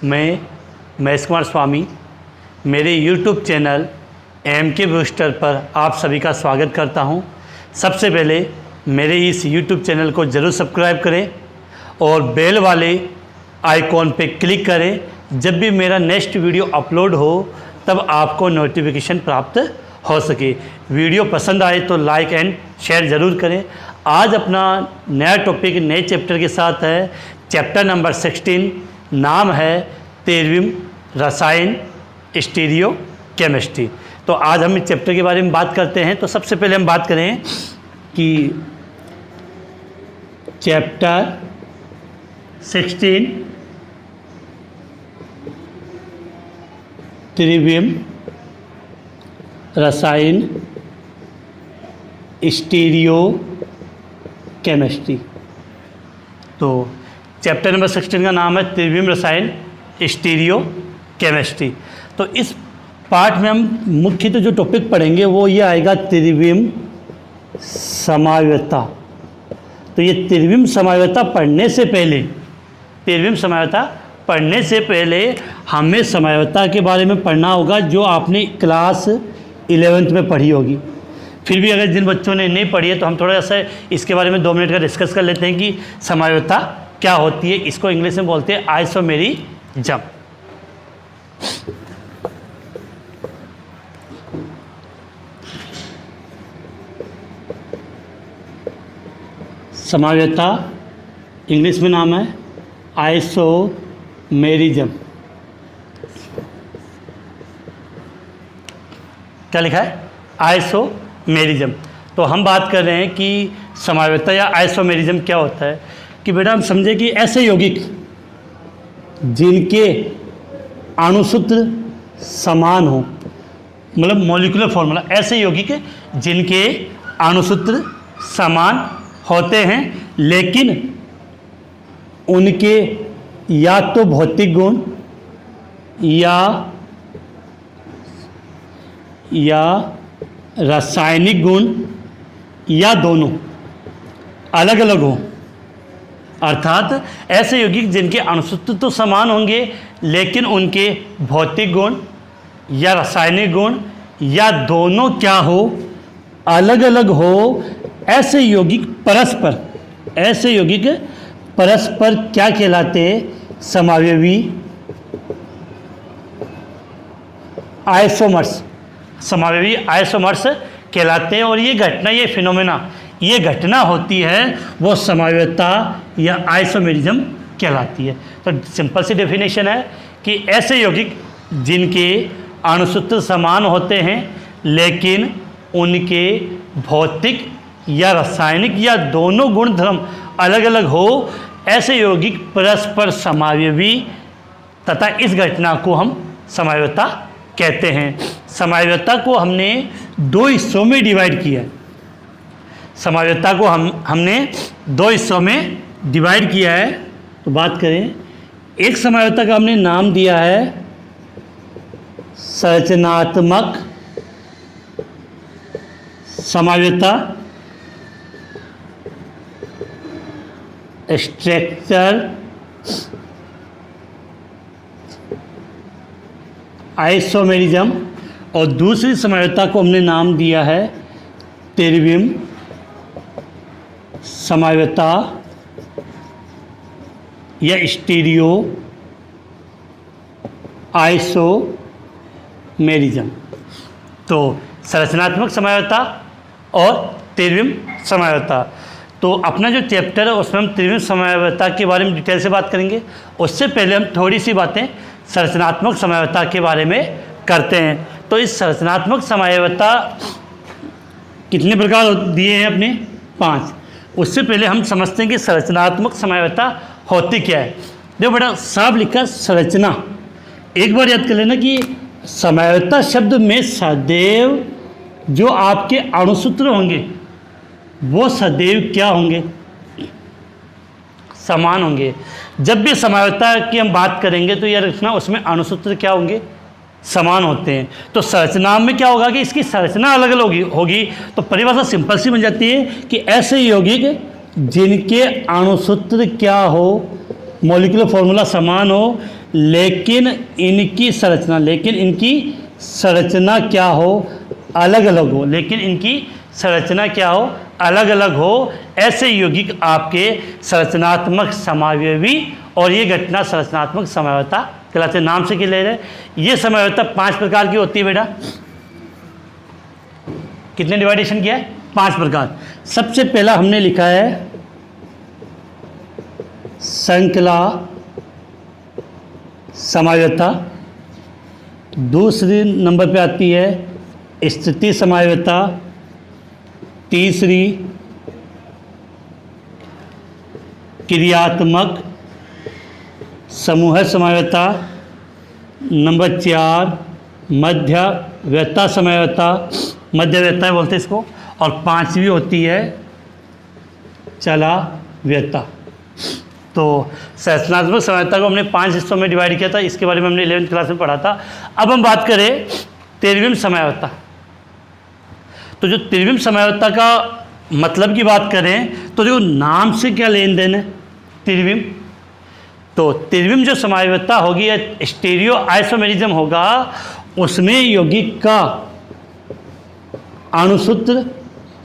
मैं महेश कुमार स्वामी मेरे YouTube channel MK booster पर आप सभी का स्वागत करता हूं। सबसे पहले मेरे इस YouTube चैनल को ज़रूर सब्सक्राइब करें और बेल वाले आइकॉन पे क्लिक करें। जब भी मेरा नेक्स्ट वीडियो अपलोड हो तब आपको नोटिफिकेशन प्राप्त हो सके। वीडियो पसंद आए तो लाइक एंड शेयर ज़रूर करें। आज अपना नया टॉपिक नए चैप्टर के साथ है। चैप्टर नंबर 16, नाम है 13वीं रसायन स्टीरियो केमिस्ट्री। तो आज हम इस चैप्टर के बारे में बात करते हैं। तो सबसे पहले हम बात करें कि चैप्टर 16 13वीं रसायन स्टीरियो केमिस्ट्री। तो चैप्टर नंबर 16 का नाम है 13वीं रसायन स्टीरियो केमिस्ट्री। तो इस पार्ट में हम मुख्य तो जो टॉपिक पढ़ेंगे वो ये आएगा 13वीं समावयवता। तो ये 13वीं समावयवता पढ़ने से पहले 13वीं समावयवता पढ़ने से पहले हमें समावयवता के बारे में पढ़ना होगा जो आपने क्लास 11th में पढ़ी होगी। फिर भी अगर जिन बच्चों ने नहीं पढ़ी है तो हम थोड़ा सा इसके बारे में 2 मिनट का डिस्कस कर लेते हैं कि समावयवता क्या होती है। इसको इंग्लिश में बोलते हैं आइसोमेरिज्म। समावयवता इंग्लिश में नाम है आइसोमेरिज्म। क्या लिखा है? आइसोमेरिज्म। तो हम बात कर रहे हैं कि समावयवता या आइसोमेरिज्म क्या होता है। कि बेटा हम समझे कि ऐसे यौगिक जिनके अणुसूत्र समान हो, मतलब मॉलिक्यूलर फॉर्मूला, ऐसे यौगिक जिनके अणुसूत्र समान होते हैं लेकिन उनके या तो भौतिक गुण या रासायनिक गुण या दोनों अलग अलग हों। अर्थात ऐसे यौगिक जिनके अणुसूत्र तो समान होंगे लेकिन उनके भौतिक गुण या रासायनिक गुण या दोनों क्या हो, अलग अलग हो। ऐसे यौगिक परस्पर क्या कहलाते हैं? समावयवी आइसोमर्स। समावयवी आइसोमर्स कहलाते हैं। और ये फिनोमेना ये घटना होती है वो समावयवता या आइसोमेरिज्म कहलाती है। तो सिंपल सी डेफिनेशन है कि ऐसे यौगिक जिनके अणुसूत्र समान होते हैं लेकिन उनके भौतिक या रासायनिक या दोनों गुण धर्म अलग अलग हो, ऐसे यौगिक परस्पर समावयवी तथा इस घटना को हम समावयवता कहते हैं। समावयवता को हमने 2 हिस्सों में डिवाइड किया है। समावयवता को हमने 2 हिस्सों में डिवाइड किया है। तो बात करें, एक समावयवता का हमने नाम दिया है संरचनात्मक समावयवता, स्ट्रक्चर आइसोमेरिज्म। और दूसरी समावयवता को हमने नाम दिया है 13वीं समावयवता या स्टीरियो आइसोमेरिज्म। तो संरचनात्मक समावयवता और 13वीं समावयवता। तो अपना जो चैप्टर है उसमें हम 13वीं समावयवता के बारे में डिटेल से बात करेंगे। उससे पहले हम थोड़ी सी बातें संरचनात्मक समावयवता के बारे में करते हैं। तो इस संरचनात्मक समावयवता कितने प्रकार दिए हैं अपने? 5। उससे पहले हम समझते हैं कि संरचनात्मक समावयवता होती क्या है। देखो बेटा, साफ लिखा संरचना। एक बार याद कर लेना कि समावयवता शब्द में सदैव जो आपके अणुसूत्र होंगे वो सदैव क्या होंगे? समान होंगे। जब भी समावयवता की हम बात करेंगे तो यह रखना उसमें अणुसूत्र क्या होंगे? समान होते हैं। तो संरचना में क्या होगा कि इसकी संरचना अलग अलग होगी। तो परिभाषा सिंपल सी बन जाती है कि ऐसे यौगिक जिनके अणुसूत्र क्या हो, मॉलिक्यूलर फॉर्मूला समान हो, लेकिन इनकी संरचना क्या हो, अलग अलग हो, लेकिन इनकी संरचना क्या हो, अलग अलग हो, ऐसे यौगिक आपके संरचनात्मक समावयवी और ये घटना संरचनात्मक समावयवता कहलाते हैं। नाम से क्या ले रहे हैं, ये समावयवता 5 प्रकार की होती है बेटा। कितने डिवाइडेशन किया है, 5 प्रकार। सबसे पहला हमने लिखा है श्रृंखला समावयवता, दूसरी नंबर पे आती है स्थिति समावयवता, तीसरी क्रियात्मक समूह समावयवता, नंबर 4 मध्यवयवता समावयवता, मध्यवयवता बोलते हैं इसको, और 5वीं होती है चलावयवता। तो संरचनात्मक समावयवता को हमने 5 हिस्सों में डिवाइड किया था, इसके बारे में हमने 11वीं क्लास में पढ़ा था। अब हम बात करें त्रिविम समावयवता। तो जो त्रिविम समावयवता का मतलब की बात करें तो जो नाम से क्या लेन देन है, त्रिविम। तो त्रिविम जो समावयवता होगी या स्टीरियो आइसोमेरिज्म होगा, उसमें यौगिक का अणुसूत्र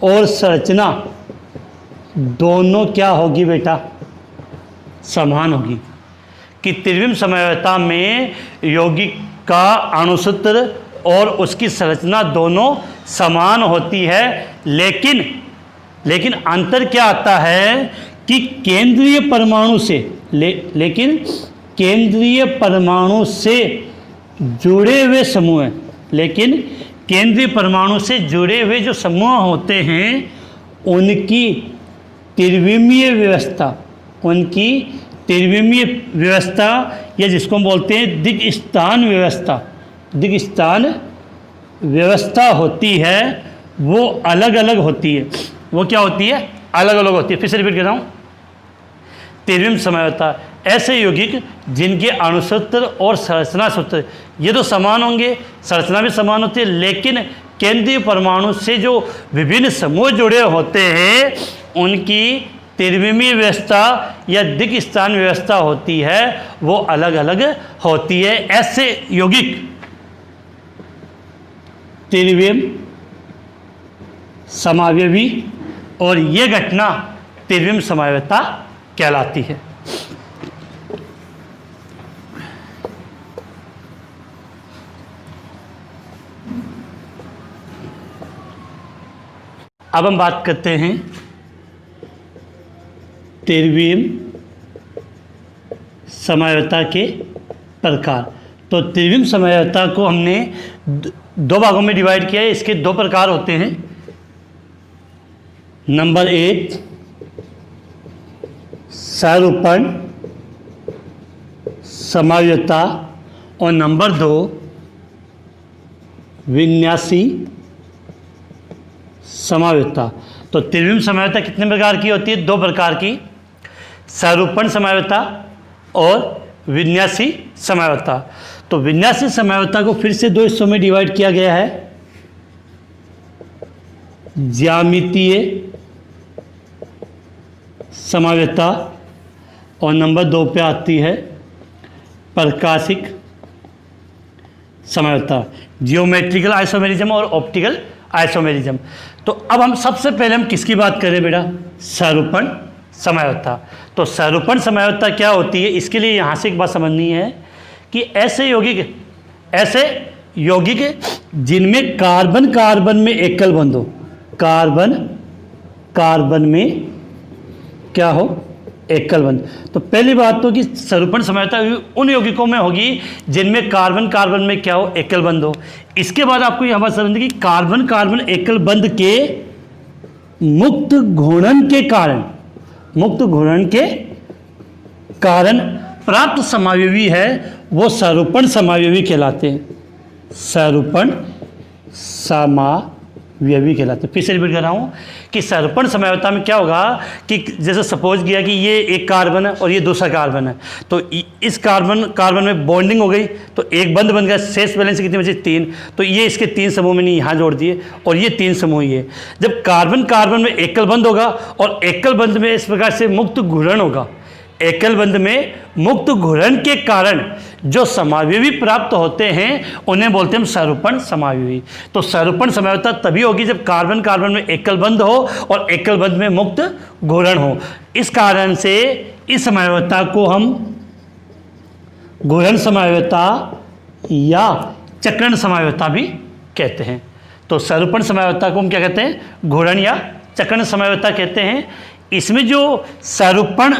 और संरचना दोनों क्या होगी बेटा, समान होगी। कि त्रिविम समावयवता में यौगिक का अणुसूत्र और उसकी संरचना दोनों समान होती है, लेकिन अंतर क्या आता है कि केंद्रीय परमाणु से लेकिन केंद्रीय परमाणु से जुड़े हुए समूह हैं, लेकिन केंद्रीय परमाणु से जुड़े हुए जो समूह होते हैं उनकी त्रिविमीय व्यवस्था या जिसको हम बोलते हैं दिक्स्थान व्यवस्था होती है, वो अलग अलग होती है। वो क्या होती है, अलग अलग होती है। फिर से रिपीट कर रहा हूँ, त्रिविम समावयवता ऐसे यौगिक जिनके अणुसूत्र और संरचना सूत्र ये तो समान होंगे, संरचना भी समान होती है, लेकिन केंद्रीय परमाणु से जो विभिन्न समूह जुड़े होते हैं उनकी त्रिविमीय व्यवस्था या दिक्स्थान व्यवस्था होती है, वो अलग अलग होती है। ऐसे यौगिक त्रिविम समावयवी और ये घटना त्रिविम समावयवता कहलाती है। अब हम बात करते हैं त्रिविम समावयवता के प्रकार। तो त्रिविम समावयवता को हमने 2 भागों में डिवाइड किया है। इसके 2 प्रकार होते हैं। नंबर 1 सरूपण समावयवता और नंबर 2 विन्यासी समावयवता। तो त्रिविम समावयवता कितने प्रकार की होती है, 2 प्रकार की, सरूपण समावयवता और विन्यासी समावयवता। तो विन्यासी समावयवता को फिर से 2 हिस्सों में डिवाइड किया गया है, ज्यामितीय समावयवता और नंबर 2 पे आती है प्रकाशिक समावयवता, जियोमेट्रिकल आइसोमेरिज्म और ऑप्टिकल आइसोमेरिज्म। तो अब हम सबसे पहले हम किसकी बात करें बेटा, सरूपण समावयवता। तो सरूपण समावयवता क्या होती है, इसके लिए यहाँ से एक बात समझनी है कि ऐसे यौगिक जिनमें कार्बन कार्बन में एकल बंध हो, कार्बन कार्बन में क्या हो, एकल बंध। तो पहली बात तो कि सरूपण समावयवता उन यौगिकों में होगी जिनमें कार्बन कार्बन में क्या हो, एकल बंध हो। इसके बाद आपको यह बात समझनी कि कार्बन कार्बन एकल बंध के मुक्त घूर्णन के कारण प्राप्त समावयवी है, वो सरूपण समावयवी कहलाते हैं, सरूपण समावयवी कहलाते हैं। फिर से रिपीट कर रहा हूँ कि सरूपण समावयवता में क्या होगा कि जैसे सपोज किया कि ये एक कार्बन है और ये दूसरा कार्बन है, तो इस कार्बन में बॉन्डिंग हो गई तो एक बंध बन गया, शेष बैलेंस कितने बचे, 3। तो ये इसके 3 समूह में नहीं यहाँ जोड़ दिए और ये 3 समूह ये। जब कार्बन कार्बन में एकल बंध होगा और एकल बंध में इस प्रकार से मुक्त घूर्णन होगा, एकल बंध में मुक्त घूर्णन के कारण जो समावयवी प्राप्त होते हैं उन्हें बोलते हैं हम सरूपण समावयवी। तो सरूपण समावयवता तभी होगी जब कार्बन कार्बन में एकल बंध हो और एकल बंध में मुक्त घूर्णन हो। इस कारण से इस समावयवता को हम घूर्णन समावयवता या चक्रण समावयवता भी कहते हैं। तो सरूपण समावयवता को हम क्या कहते हैं? घूर्णन या चक्रण समावयवता कहते हैं। इसमें जो सरूपण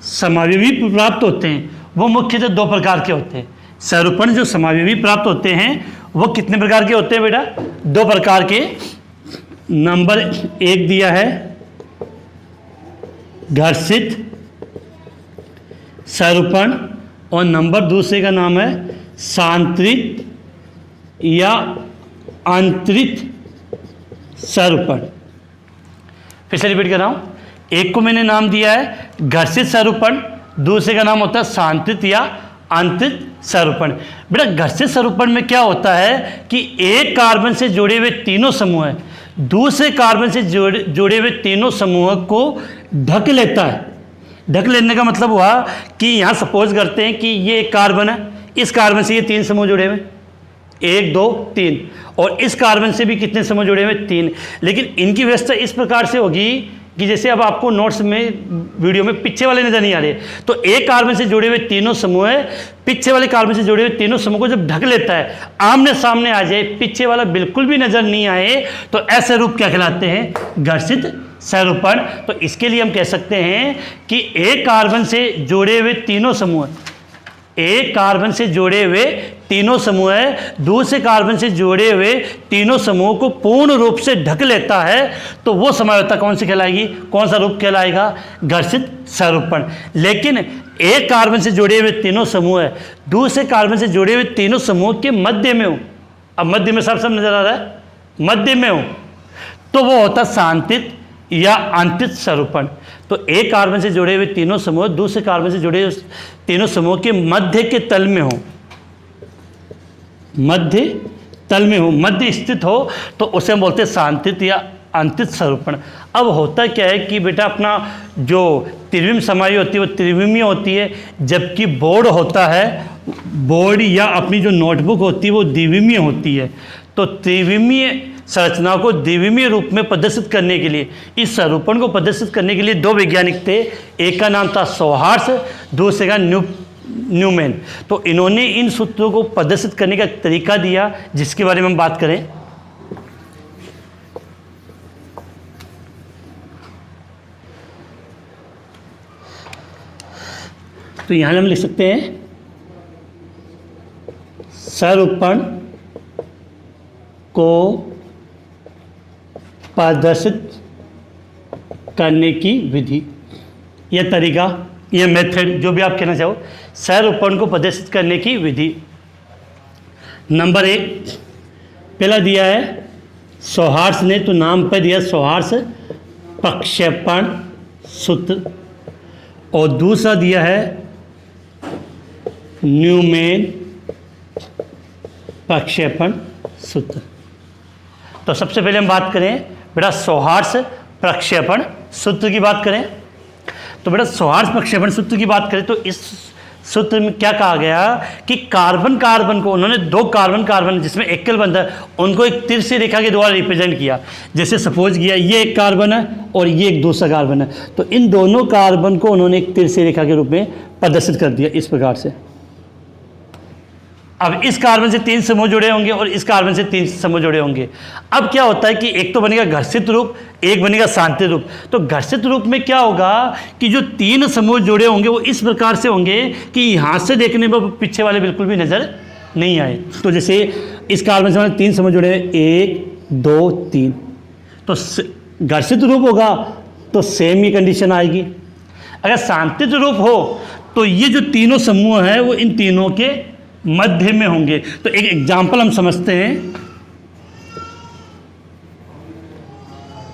समावयवी प्राप्त होते हैं वो मुख्यतः दो प्रकार के होते हैं। सरूपण जो समावयवी प्राप्त होते हैं वो कितने प्रकार के होते हैं बेटा? दो प्रकार के। नंबर 1 दिया है घर्षित सरूपण और नंबर दूसरे का नाम है सांत्रित या आंतरिक सरूपण। फिर से रिपीट कर रहा हूँ, एक को मैंने नाम दिया है घर्षित सरूपण, दूसरे का नाम होता है सांत्रित या आंतरिक सरूपण। बेटा घर्षित सरूपण में क्या होता है कि एक कार्बन से जुड़े हुए तीनों समूह है दूसरे कार्बन से जुड़े हुए तीनों समूह को ढक लेता है। ढक लेने का मतलब हुआ कि यहाँ सपोज करते हैं कि ये एक कार्बन है, इस कार्बन से ये 3 समूह जुड़े हुए, 1 2 3, और इस कार्बन से भी कितने समूह जुड़े हुए? 3। लेकिन इनकी व्यवस्था इस प्रकार से होगी कि जैसे अब आपको नोट्स में वीडियो में पीछे वाले नजर नहीं आ रहे, तो एक कार्बन से जुड़े हुए तीनों समूह है, पीछे वाले कार्बन से जुड़े हुए तीनों समूह को जब ढक लेता है, आमने सामने आ जाए, पीछे वाला बिल्कुल भी नजर नहीं आए, तो ऐसे रूप क्या कहलाते हैं? घर्षित सरूपण। तो इसके लिए हम कह सकते हैं कि एक कार्बन से जुड़े हुए तीनों समूह, एक कार्बन से जुड़े हुए तीनों समूह है दूसरे कार्बन से जुड़े हुए तीनों समूह को पूर्ण रूप से ढक लेता है, तो वो समावयवता कौन सी कहलाएगी? कौन सा रूप कहलाएगा? घर्षित सरूपण। लेकिन एक कार्बन से जुड़े हुए तीनों समूह है दूसरे कार्बन से जुड़े हुए तीनों समूह के मध्य में हो, अब मध्य में सब नजर आ रहा है, मध्य में हो, तो वो होता सांत्रित या आंतरिक सरूपण। तो एक कार्बन से जुड़े हुए तीनों समूह दूसरे कार्बन से जुड़े हुए तीनों समूह के मध्य के तल में हो, मध्य तल में हो, मध्य स्थित हो, तो उसे हम बोलते हैं सांत्रित या आंतरिक सरूपण। अब होता क्या है कि बेटा अपना जो त्रिविम समाई होती है वो त्रिविमीय होती है, जबकि बोर्ड होता है, बोर्ड या अपनी जो नोटबुक होती है वो द्विविमीय होती है। तो त्रिविमीय संरचना को द्विविमीय रूप में प्रदर्शित करने के लिए, इस सरूपण को प्रदर्शित करने के लिए 2 वैज्ञानिक थे, एक का नाम था सोहार्स, दूसरे का न्यूमैन। तो इन्होंने इन सूत्रों को प्रदर्शित करने का तरीका दिया जिसके बारे में हम बात करें। तो यहां हम लिख सकते हैं सरूपण को प्रदर्शित करने की विधि, यह तरीका, यह मेथड, जो भी आप कहना चाहो, सरूपण को प्रदर्शित करने की विधि। नंबर 1 पहला दिया है सोहार्स ने, तो नाम पर दिया सोहार्स प्रक्षेपण सूत्र, और दूसरा दिया है न्यूमैन प्रक्षेपण सूत्र। तो सबसे पहले हम बात करें बेटा सोहार्स प्रक्षेपण सूत्र की बात करें। तो बेटा सोहार्स प्रक्षेपण सूत्र की बात करें तो इस सूत्र में क्या कहा गया कि कार्बन कार्बन को उन्होंने 2 कार्बन कार्बन जिसमें एकल बंध है उनको एक तिरछी रेखा के द्वारा रिप्रेजेंट किया। जैसे सपोज किया ये एक कार्बन है और ये एक दूसरा कार्बन है, तो इन दोनों कार्बन को उन्होंने एक तिरछी रेखा के रूप में प्रदर्शित कर दिया इस प्रकार से। अब इस कार्बन से 3 समूह जुड़े होंगे और इस कार्बन से 3 समूह जुड़े होंगे। अब क्या होता है कि एक तो बनेगा घर्षित रूप, एक बनेगा सांत्रित रूप। तो घर्षित रूप में क्या होगा कि जो 3 समूह जुड़े होंगे वो इस प्रकार से होंगे कि यहाँ से देखने पर पीछे वाले बिल्कुल भी नजर नहीं आए। तो जैसे इस कार्बन से हमारे 3 समूह जुड़े हैं, 1 2 3, तो घर्षित रूप होगा तो सेम ही कंडीशन आएगी। अगर सांत्रित रूप हो तो ये जो तीनों समूह हैं वो इन तीनों के मध्य में होंगे। तो एक एग्जाम्पल हम समझते हैं,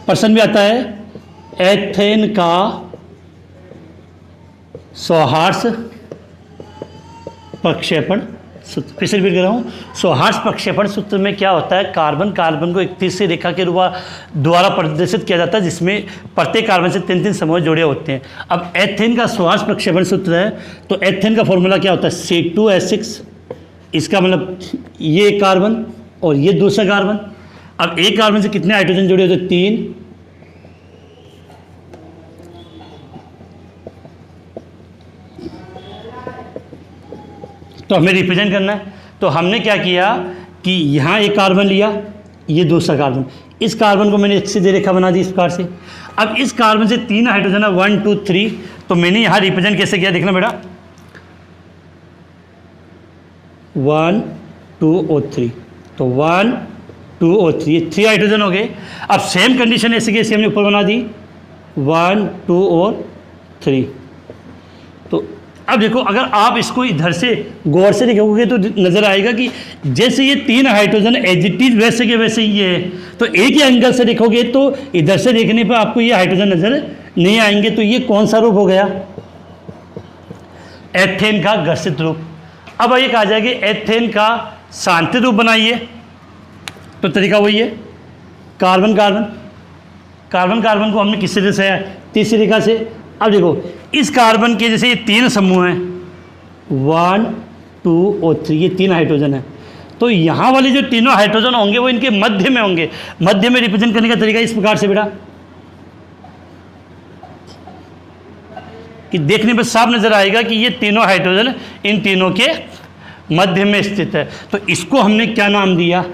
प्रश्न भी आता है एथेन का सोहार्स प्रक्षेपण सूत्र, फिर से रिपीट कर रहा हूँ। सौहार्द प्रक्षेपण सूत्र में क्या होता है, कार्बन कार्बन को एक तीसरी रेखा के द्वारा प्रदर्शित किया जाता है, जिसमें प्रत्येक कार्बन से 3-3 समूह जुड़े होते हैं। अब एथेन का सौहार्द प्रक्षेपण सूत्र है, तो एथेन का फॉर्मूला क्या होता है, C2H6, इसका मतलब ये एक कार्बन और ये दूसरा कार्बन। अब एक कार्बन से कितने हाइड्रोजन जुड़े होते हैं, 3। तो हमें रिप्रेजेंट करना है, तो हमने क्या किया कि यहाँ एक कार्बन लिया, ये दूसरा कार्बन, इस कार्बन को मैंने एक सीधी रेखा बना दी इस प्रकार से। अब इस कार्बन से 3 हाइड्रोजन है, 1 2 3, तो मैंने यहाँ रिप्रेजेंट कैसे किया, देखना बेटा, 1 2 और 3, तो 1 2 और 3, ये 3 हाइड्रोजन हो गए। अब सेम कंडीशन ऐसे कैसे हमने ऊपर बना दी, 1 2 और 3। तो अब देखो, अगर आप इसको इधर से गौर से देखोगे तो नज़र आएगा कि जैसे ये 3 हाइड्रोजन एज इट इज वैसे के वैसे ही है। तो एक ही एंगल से देखोगे तो इधर से देखने पर आपको ये हाइड्रोजन नज़र नहीं आएंगे। तो ये कौन सा रूप हो गया, एथेन का घर्षित रूप। अब ये कहा जाएगा एथेन का शांति रूप बनाइए, तो तरीका वही है, कार्बन कार्बन, कार्बन कार्बन को हमने किस तरह से, तीसरी रेखा से। अब देखो, इस कार्बन के जैसे ये 3 समूह हैं, 1 2 और 3, ये 3 हाइड्रोजन है। तो यहाँ वाले जो तीनों हाइड्रोजन होंगे वो इनके मध्य में होंगे। मध्य में रिप्रेजेंट करने का तरीका इस प्रकार से बेटा, कि देखने पर साफ नजर आएगा कि ये तीनों हाइड्रोजन इन तीनों के मध्य में स्थित है। तो इसको हमने क्या नाम दिया,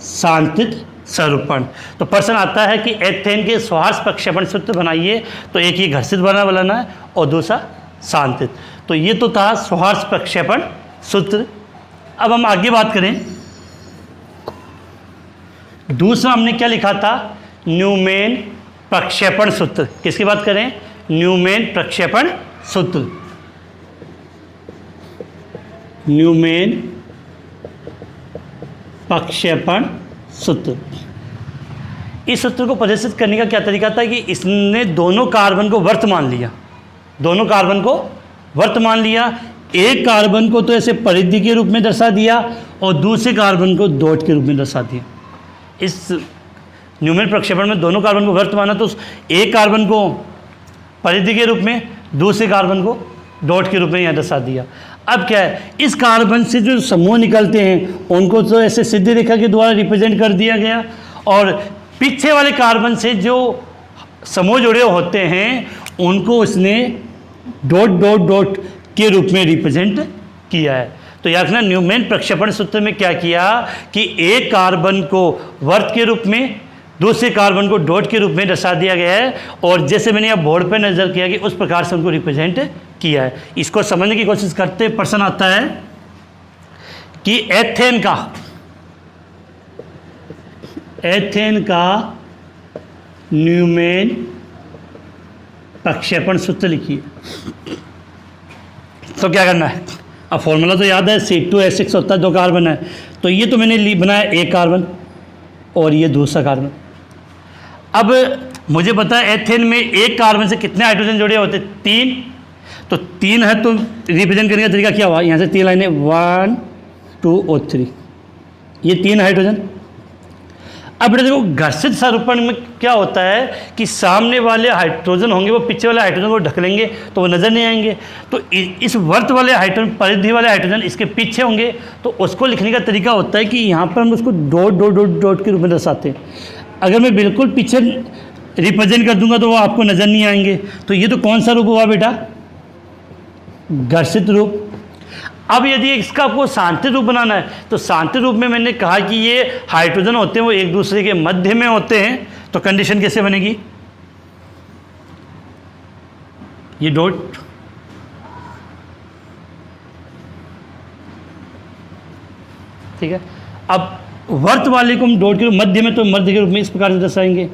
शांतित स्वरूपण। तो प्रश्न आता है कि एथेन के सौहार्द प्रक्षेपण सूत्र बनाइए, तो एक ये घर्षित बनाना है और दूसरा शांतित। तो ये तो था सौहार्द प्रक्षेपण सूत्र। अब हम आगे बात करें, दूसरा हमने क्या लिखा था, न्यूमैन प्रक्षेपण सूत्र। किसकी बात करें, न्यूमैन प्रक्षेपण सूत्र। न्यूमैन प्रक्षेपण सूत्र। इस सूत्र को प्रदर्शित करने का क्या तरीका था कि इसने दोनों कार्बन को वर्त मान लिया, दोनों कार्बन को वर्त मान लिया। एक कार्बन को तो ऐसे परिधि के रूप में दर्शा दिया और दूसरे कार्बन को डॉट के रूप में दर्शा दिया। इस न्यूमैन प्रक्षेपण में दोनों कार्बन को वर्त माना, तो एक कार्बन को परिधि के रूप में, दूसरे कार्बन को डॉट के रूप में यहाँ दर्शा दिया। अब क्या है, इस कार्बन से जो समूह निकलते हैं उनको तो ऐसे सीधी रेखा के द्वारा रिप्रेजेंट कर दिया गया, और पीछे वाले कार्बन से जो समूह जुड़े होते हैं उनको उसने डॉट डॉट डॉट के रूप में रिप्रेजेंट किया है। तो याद रखना, न्यूमैन प्रक्षेपण सूत्र में क्या किया कि एक कार्बन को वर्त के रूप में, दूसरे कार्बन को डॉट के रूप में दर्शा दिया गया है, और जैसे मैंने यहाँ बोर्ड पे नज़र किया कि उस प्रकार से उनको रिप्रेजेंट किया है। इसको समझने की कोशिश करते, प्रश्न आता है कि एथेन का न्यूमैन प्रक्षेपण सूत्र लिखिए। तो क्या करना है, अब फॉर्मूला तो याद है, C2H6 होता है, 2 कार्बन है। तो ये तो मैंने बनाया एक कार्बन और ये दूसरा कार्बन। अब मुझे पता है एथेन में एक कार्बन से कितने हाइड्रोजन जुड़े होते, 3। तो 3 है, तो रिप्रेजेंट करने का तरीका क्या हुआ, यहाँ से 3 लाइनें, 1 2 और 3, ये 3 हाइड्रोजन। अब बेटा देखो, घर्षित स्वरूपण में क्या होता है कि सामने वाले हाइड्रोजन होंगे वो पीछे वाले हाइड्रोजन को ढक लेंगे तो वो नज़र नहीं आएंगे। तो इस वर्त वाले हाइड्रोजन, परिधि वाले हाइड्रोजन इसके पीछे होंगे, तो उसको लिखने का तरीका होता है कि यहाँ पर हम उसको डॉट डॉट डॉट डॉट के रूप में दर्शाते हैं। अगर मैं बिल्कुल पीछे रिप्रेजेंट कर दूंगा तो वो आपको नज़र नहीं आएंगे। तो ये तो कौन सा रूप हुआ बेटा, घर्षित रूप। अब यदि इसका आपको शांति रूप बनाना है, तो शांति रूप में मैंने कहा कि ये हाइड्रोजन होते हैं वो एक दूसरे के मध्य में होते हैं। तो कंडीशन कैसे बनेगी, ये डॉट, ठीक है। अब वर्त वाले को हम डॉट के रूप, मध्य में, तो मध्य के रूप में इस प्रकार से दर्शाएंगे।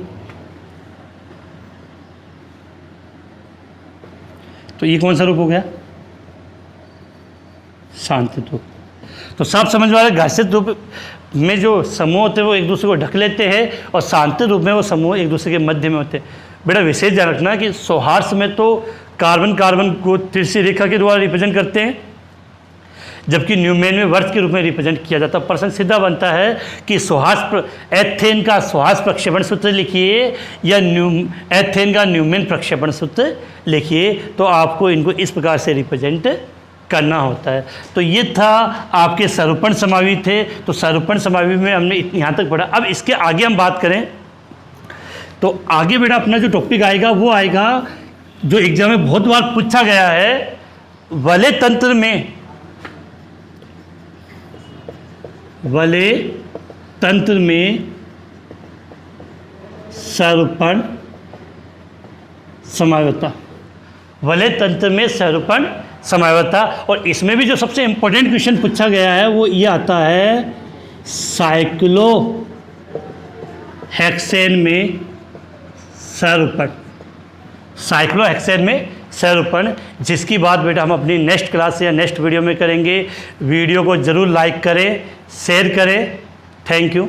तो ये कौन सा रूप हो गया, शांति रूप। तो साफ समझ वाले, घर्षित रूप में जो समूह होते हैं वो एक दूसरे को ढक लेते हैं, और शांति रूप में वो समूह एक दूसरे के मध्य में होते हैं। बेटा विशेष ध्यान रखना कि सौहार्द में तो कार्बन कार्बन को तीसरी रेखा के द्वारा रिप्रेजेंट करते हैं, जबकि न्यूमेन में वर्ष के रूप में रिप्रेजेंट किया जाता है। प्रश्न सीधा बनता है कि एथेन का सुहास प्रक्षेपण सूत्र लिखिए या एथेन का न्यूमेन प्रक्षेपण सूत्र लिखिए, तो आपको इनको इस प्रकार से रिप्रेजेंट करना होता है। तो ये था आपके स्वरूपण समावि थे। तो स्वरूपण समावि में हमने यहाँ तक पढ़ा। अब इसके आगे हम बात करें तो आगे बेटा अपना जो टॉपिक आएगा वो आएगा जो एग्जाम में बहुत बार पूछा गया है, वलय तंत्र में स्वरूपण समावता, वलय तंत्र में स्वरूपण समावता। और इसमें भी जो सबसे इंपॉर्टेंट क्वेश्चन पूछा गया है वो ये आता है साइक्लोहेक्सेन में स्वरूपण, जिसकी बात बेटा हम अपनी नेक्स्ट क्लास या नेक्स्ट वीडियो में करेंगे। वीडियो को ज़रूर लाइक करें, शेयर करें। Thank you.